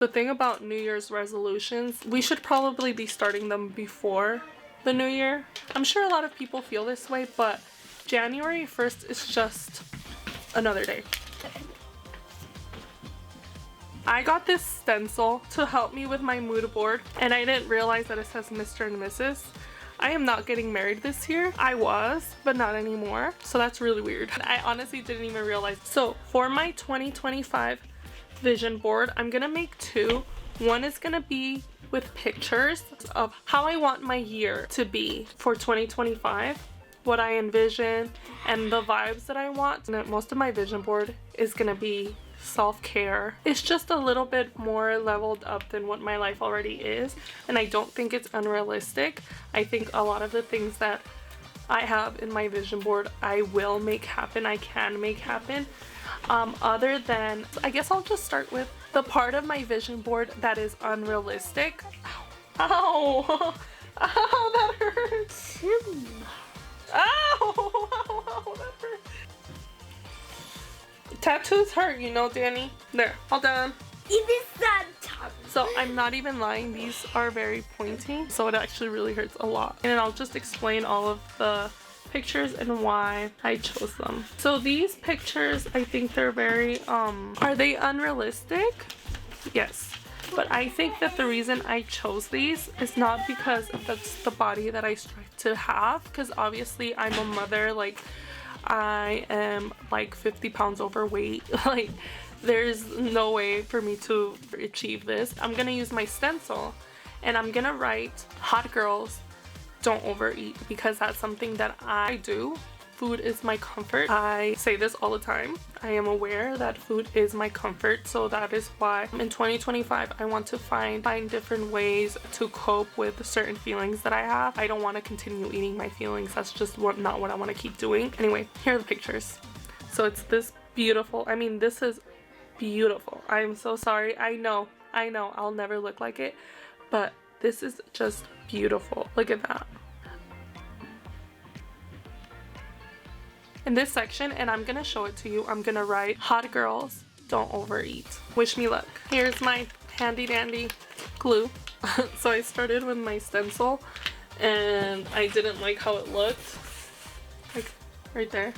The thing about New Year's resolutions, we should probably be starting them before the new year. I'm sure a lot of people feel this way, but January 1st is just another day. I got this stencil to help me with my mood board, and I didn't realize that it says Mr. and Mrs. I am not getting married this year. I was, but not anymore. So that's really weird. I honestly didn't even realize. So for my 2025 vision board, I'm gonna make two. One is gonna be with pictures of how I want my year to be for 2025, what I envision, and the vibes that I want. And most of my vision board is gonna be self-care. It's just a little bit more leveled up than what my life already is, and I don't think it's unrealistic. I think a lot of the things that I have in my vision board I will make happen, I can make happen. Other than, I guess I'll just start with the part of my vision board that is unrealistic. Ow! Ow, that hurts! Ow! Ow, that hurts! Tattoos hurt, you know, Danny. There, all done. It is that tough. So I'm not even lying, these are very pointy, so it actually really hurts a lot. And I'll just explain all of the pictures and why I chose them. So these pictures, I think they're very, are they unrealistic? Yes. But I think that the reason I chose these is not because that's the body that I strive to have, because obviously I'm a mother, like I am like 50 pounds overweight. Like there's no way for me to achieve this. I'm gonna use my stencil and I'm gonna write hot girls don't overeat, because that's something that I do. Food is my comfort. I say this all the time. I am aware that food is my comfort, so that is why in 2025 I want to find different ways to cope with certain feelings that I have. I don't want to continue eating my feelings. That's just not what I want to keep doing. Anyway, here are the pictures. So it's this beautiful, I mean, this is beautiful. I am so sorry. I know I'll never look like it, but this is just beautiful. Look at that. In this section, and I'm gonna show it to you, I'm gonna write hot girls don't overeat. Wish me luck. Here's my handy dandy glue. So I started with my stencil and I didn't like how it looked, like right there.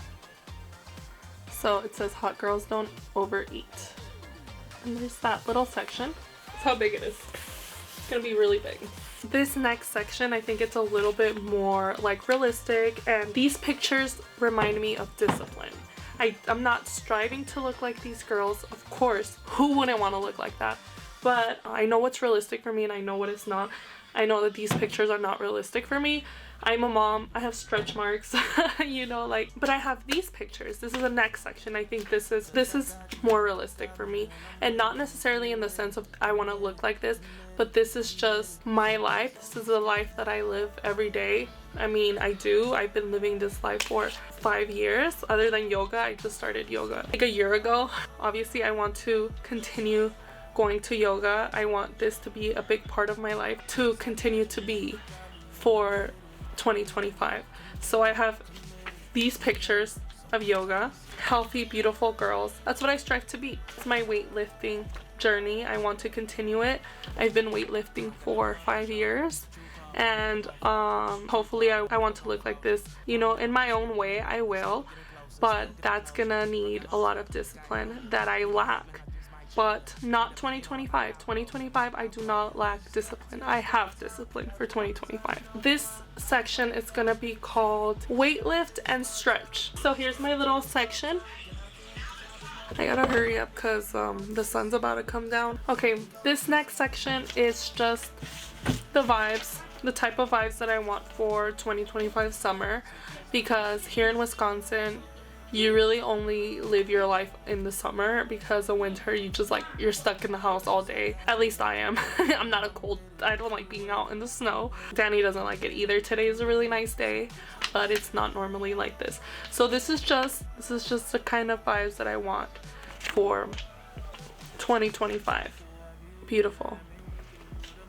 So it says hot girls don't overeat, and there's that little section. That's how big it is. It's gonna be really big. This next section, I think it's a little bit more like realistic, and these pictures remind me of discipline. I'm not striving to look like these girls, of course. Who wouldn't want to look like that? But I know what's realistic for me and I know what it's not. I know that these pictures are not realistic for me. I'm a mom, I have stretch marks, you know, like, but I have these pictures. This is the next section. I think this is more realistic for me, and not necessarily in the sense of I want to look like this, but this is just my life. This is the life that I live every day. I mean, I've been living this life for 5 years. Other than yoga, I just started yoga like a year ago. Obviously, I want to continue going to yoga. I want this to be a big part of my life, to continue to be for 2025. So I have these pictures of yoga, healthy, beautiful girls. That's what I strive to be. It's my weightlifting journey. I want to continue it. I've been weightlifting for 5 years, and hopefully I want to look like this, you know, in my own way. I will, but that's gonna need a lot of discipline that I lack. But not 2025. 2025, I do not lack discipline. I have discipline for 2025. This section is gonna be called weightlift and stretch. So here's my little section. I gotta hurry up because the sun's about to come down. Okay, this next section is just the vibes, the type of vibes that I want for 2025 summer, because here in Wisconsin, you really only live your life in the summer, because of winter you're stuck in the house all day. At least I am. I'm not I don't like being out in the snow. Danny doesn't like it either. Today is a really nice day, but it's not normally like this. So this is just the kind of vibes that I want for 2025. Beautiful.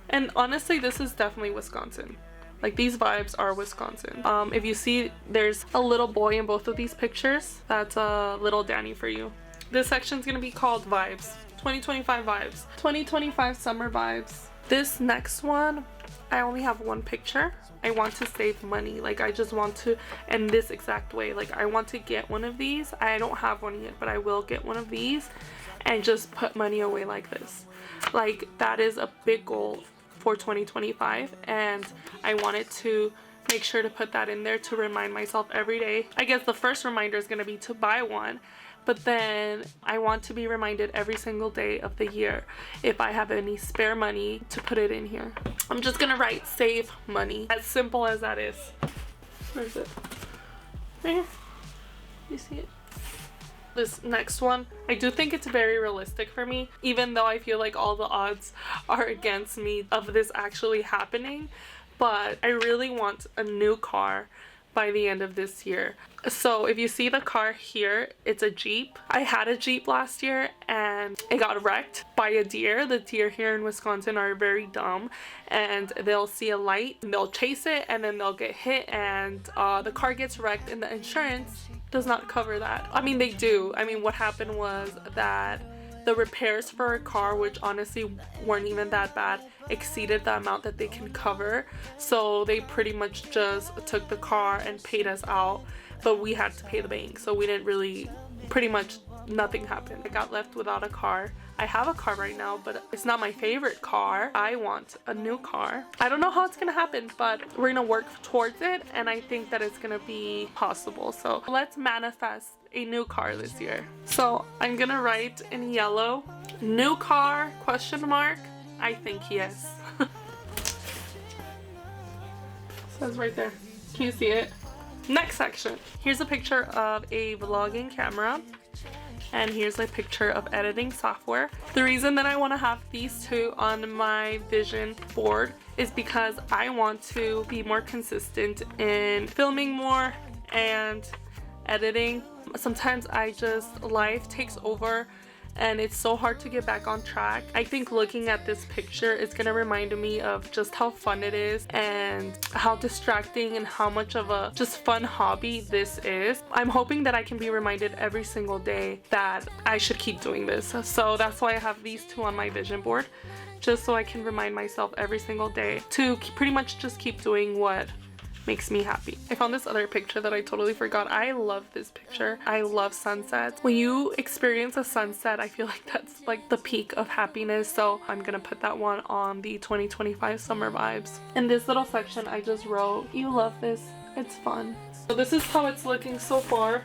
And honestly, this is definitely Wisconsin. Like, these vibes are Wisconsin. If you see, there's a little boy in both of these pictures. That's little Danny for you. This section's gonna be called Vibes 2025 vibes. 2025 summer vibes. This next one, I only have one picture. I want to save money. Like, I just want to, in this exact way, like, I want to get one of these. I don't have one yet, but I will get one of these and just put money away like this. Like, that is a big goal for 2025, and I wanted to make sure to put that in there to remind myself every day. I guess the first reminder is going to be to buy one, but then I want to be reminded every single day of the year if I have any spare money to put it in here. I'm just gonna write save money. As simple as that is. Where is it? Right here. You see it? This next one, I do think it's very realistic for me, even though I feel like all the odds are against me of this actually happening. But I really want a new car by the end of this year. So if you see the car here, it's a Jeep. I had a Jeep last year and it got wrecked by a deer. The deer here in Wisconsin are very dumb, and they'll see a light and they'll chase it and then they'll get hit, and the car gets wrecked and the insurance does not cover that. I mean, they do. I mean, what happened was that the repairs for a car, which honestly weren't even that bad, exceeded the amount that they can cover. So they pretty much just took the car and paid us out, but we had to pay the bank. So we didn't really, pretty much nothing happened. I got left without a car. I have a car right now, but it's not my favorite car. I want a new car. I don't know how it's gonna happen, but we're gonna work towards it, and I think that it's gonna be possible. So let's manifest a new car this year. So I'm gonna write in yellow, new car, question mark. I think yes. Says right there. Can you see it? Next section. Here's a picture of a vlogging camera, and here's a picture of editing software. The reason that I want to have these two on my vision board is because I want to be more consistent in filming more and editing. Sometimes life takes over and it's so hard to get back on track. I think looking at this picture is gonna remind me of just how fun it is and how distracting and how much of a just fun hobby this is. I'm hoping that I can be reminded every single day that I should keep doing this. So that's why I have these two on my vision board, just so I can remind myself every single day to pretty much just keep doing what makes me happy. I found this other picture that I totally forgot. I love this picture. I love sunsets. When you experience a sunset, I feel like that's like the peak of happiness. So I'm gonna put that one on the 2025 summer vibes. In this little section, I just wrote, you love this, it's fun. So this is how it's looking so far.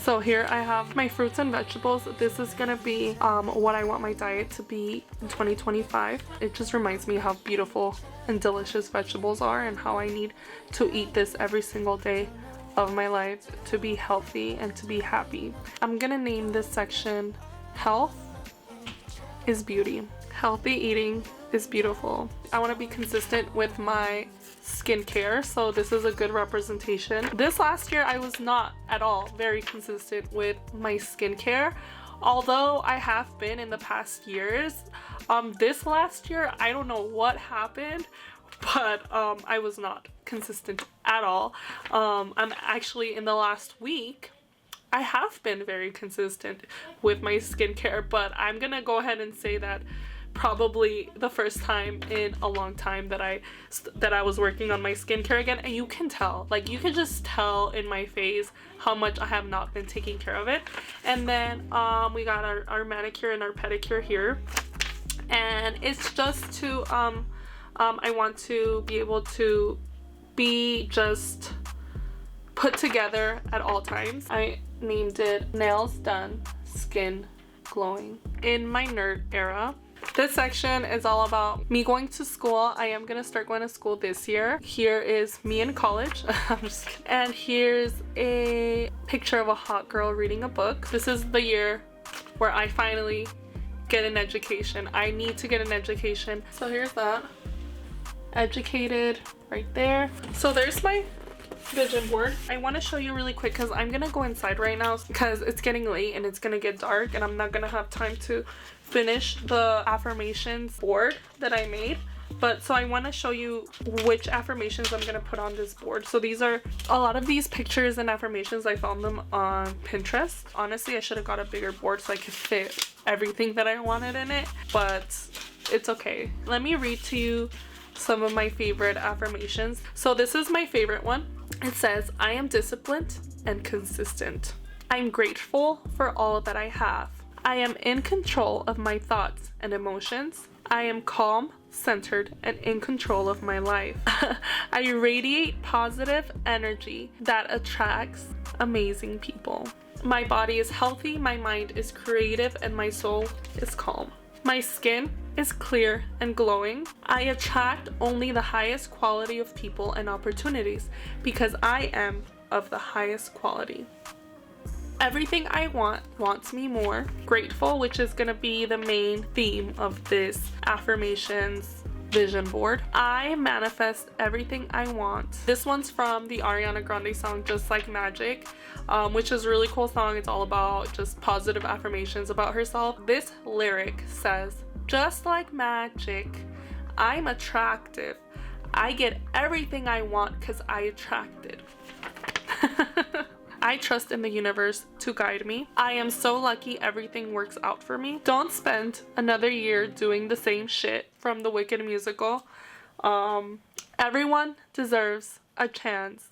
So here I have my fruits and vegetables. This is gonna be what I want my diet to be in 2025. It just reminds me how beautiful and delicious vegetables are and how I need to eat this every single day of my life to be healthy and to be happy. I'm gonna name this section Health is Beauty. Healthy eating is beautiful. I want to be consistent with my skincare, so this is a good representation. This last year I was not at all very consistent with my skincare, although I have been in the past years. This last year, I don't know what happened, but I was not consistent at all. I'm actually, in the last week, I have been very consistent with my skincare, but I'm gonna go ahead and say that probably the first time in a long time that I was working on my skincare again, and you can tell, like, you can just tell in my face how much I have not been taking care of it. And then we got our manicure and our pedicure here, and it's just to I want to be able to be just put together at all times. I named it Nails Done, Skin Glowing. In my nerd era, this section is all about me going to school. I am gonna start going to school this year. Here is me in college. I'm just kidding. And here's a picture of a hot girl reading a book. This is the year where I finally get an education. I need to get an education. So here's that. Educated right there. So there's my vision board. I want to show you really quick because I'm gonna go inside right now because it's getting late and it's gonna get dark and I'm not gonna have time to finish the affirmations board that I made. But so I want to show you which affirmations I'm going to put on this board. So these are a lot of these pictures and affirmations. I found them on Pinterest. Honestly, I should have got a bigger board so I could fit everything that I wanted in it, but it's okay. Let me read to you some of my favorite affirmations. So this is my favorite one. It says, I am disciplined and consistent. I'm grateful for all that I have. I am in control of my thoughts and emotions. I am calm, centered, and in control of my life. I radiate positive energy that attracts amazing people. My body is healthy, my mind is creative, and my soul is calm. My skin is clear and glowing. I attract only the highest quality of people and opportunities because I am of the highest quality. Everything I want wants me more. Grateful, which is going to be the main theme of this affirmations vision board. I manifest everything I want. This one's from the Ariana Grande song Just Like Magic, which is a really cool song. It's all about just positive affirmations about herself. This lyric says, just like magic, I'm attractive. I get everything I want because I attracted. I trust in the universe to guide me. I am so lucky everything works out for me. Don't spend another year doing the same shit from the Wicked musical. Everyone deserves a chance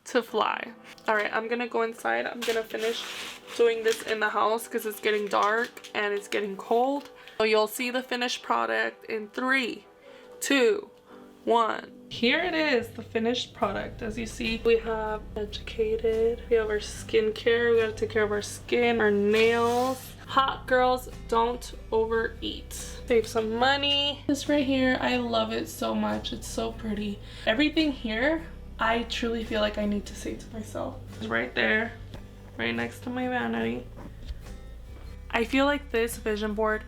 to fly. Alright, I'm gonna go inside. I'm gonna finish doing this in the house because it's getting dark and it's getting cold. So you'll see the finished product in 3, 2, 1. Here it is, the finished product. As you see, we have educated, we have our skincare, we gotta take care of our skin, our nails. Hot girls don't overeat. Save some money. This right here, I love it so much. It's so pretty. Everything here, I truly feel like I need to say to myself. It's right there, right next to my vanity. I feel like this vision board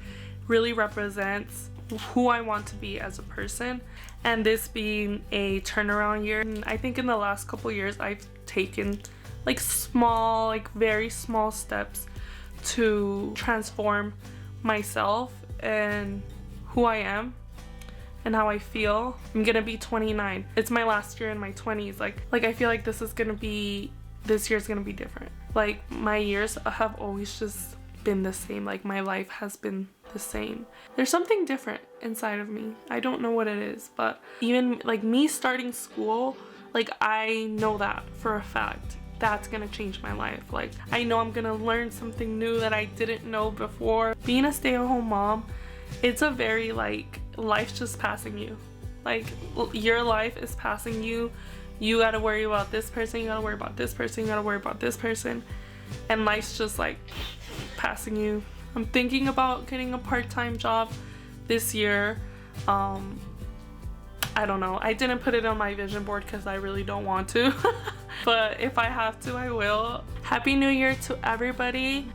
really represents who I want to be as a person, and this being a turnaround year. And I think in the last couple years I've taken like small, like very small steps to transform myself and who I am and how I feel. I'm gonna be 29. It's my last year in my 20s. Like I feel like this year's gonna be different. Like my years have always just been the same. Like my life has been the same. There's something different inside of me. I don't know what it is, but even like me starting school, like I know that for a fact. That's gonna change my life. Like I know I'm gonna learn something new that I didn't know before. Being a stay-at-home mom, it's a very like, life's just passing you. Like your life is passing you. You gotta worry about this person, you gotta worry about this person, you gotta worry about this person, and life's just like passing you. I'm thinking about getting a part-time job this year. I don't know. I didn't put it on my vision board because I really don't want to. But if I have to, I will. Happy New Year to everybody.